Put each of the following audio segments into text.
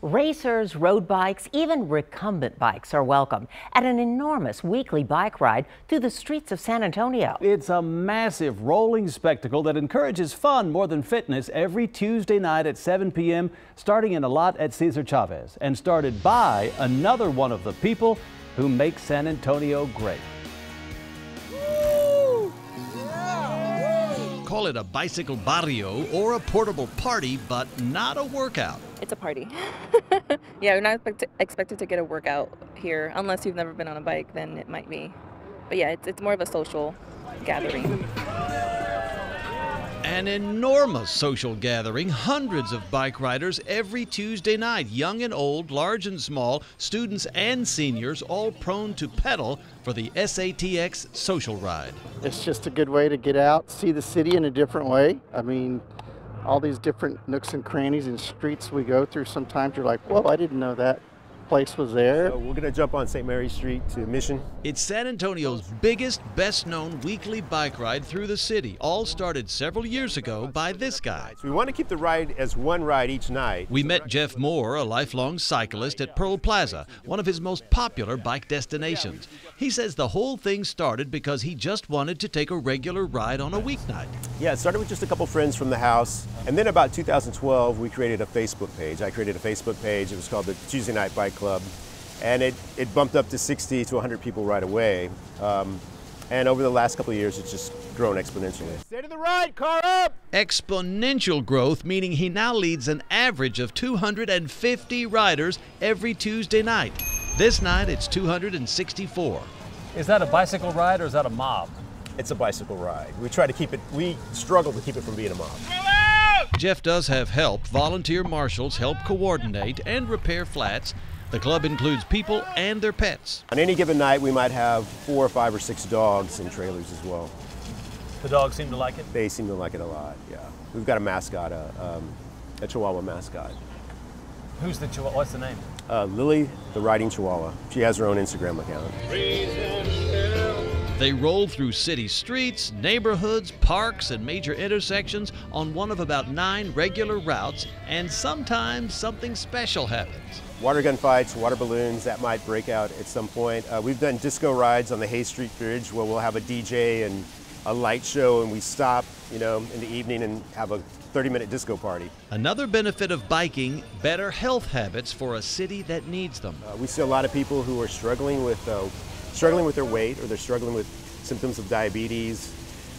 Racers, road bikes, even recumbent bikes are welcome at an enormous weekly bike ride through the streets of San Antonio. It's a massive rolling spectacle that encourages fun more than fitness every Tuesday night at 7 p.m. starting in a lot at Cesar Chavez and started by another one of the people who make San Antonio great. Call it a bicycle barrio or a portable party, but not a workout. It's a party. Yeah, you're not expected to get a workout here unless you've never been on a bike, then it might be. But yeah, it's more of a social gathering. An enormous social gathering, hundreds of bike riders every Tuesday night, young and old, large and small, students and seniors, all prone to pedal for the SATX social ride. It's just a good way to get out, see the city in a different way. I mean, all these different nooks and crannies and streets we go through, sometimes you're like, whoa, I didn't know that place was there. So we're going to jump on St. Mary's Street to Mission. It's San Antonio's biggest, best-known weekly bike ride through the city, all started several years ago by this guy. So we want to keep the ride as one ride each night. We met Jeff Moore, a lifelong cyclist at Pearl Plaza, one of his most popular bike destinations. He says the whole thing started because he just wanted to take a regular ride on a weeknight. Yeah, it started with just a couple friends from the house. And then about 2012, we created a Facebook page. I created a Facebook page. It was called the Tuesday Night Bike Club. And it bumped up to 60 to 100 people right away. And over the last couple of years, it's just grown exponentially. Stay to the right, car up! Exponential growth, meaning he now leads an average of 250 riders every Tuesday night. This night, it's 264. Is that a bicycle ride or is that a mob? It's a bicycle ride. We try to keep it, we struggle to keep it from being a mob. Jeff does have help. Volunteer marshals help coordinate and repair flats. The club includes people and their pets. On any given night, we might have 4 or 5 or 6 dogs and trailers as well. The dogs seem to like it? They seem to like it a lot, yeah. We've got a mascot, a Chihuahua mascot. Who's the Chihuahua? What's the name? Lily, the riding Chihuahua. She has her own Instagram account. They roll through city streets, neighborhoods, parks, and major intersections on one of about 9 regular routes, and sometimes something special happens. Water gun fights, water balloons, that might break out at some point. We've done disco rides on the Hay Street Bridge where we'll have a DJ and a light show, and we stop, you know, in the evening and have a 30-minute disco party. Another benefit of biking, better health habits for a city that needs them. We see a lot of people who are struggling with their weight, or they're struggling with symptoms of diabetes,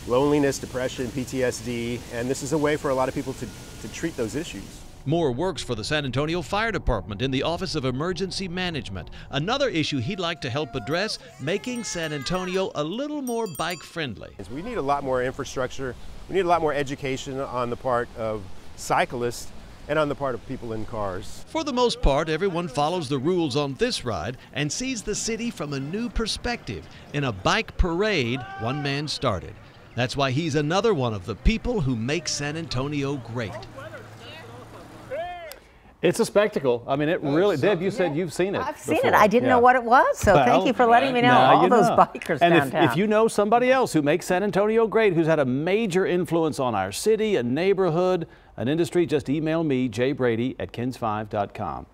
loneliness, depression, PTSD, and this is a way for a lot of people to treat those issues. Moore works for the San Antonio Fire Department in the Office of Emergency Management. Another issue he'd like to help address, making San Antonio a little more bike-friendly. We need a lot more infrastructure. We need a lot more education on the part of cyclists and on the part of people in cars. For the most part, everyone follows the rules on this ride and sees the city from a new perspective. In a bike parade, one man started. That's why he's another one of the people who make San Antonio great. It's a spectacle. I mean, it really, Deb, you said you've seen it. I've seen it. I didn't know what it was, so thank you for letting me know. All those bikers downtown. And if you know somebody else who makes San Antonio great, who's had a major influence on our city, a neighborhood, an industry, just email me, jbrady@kens5.com.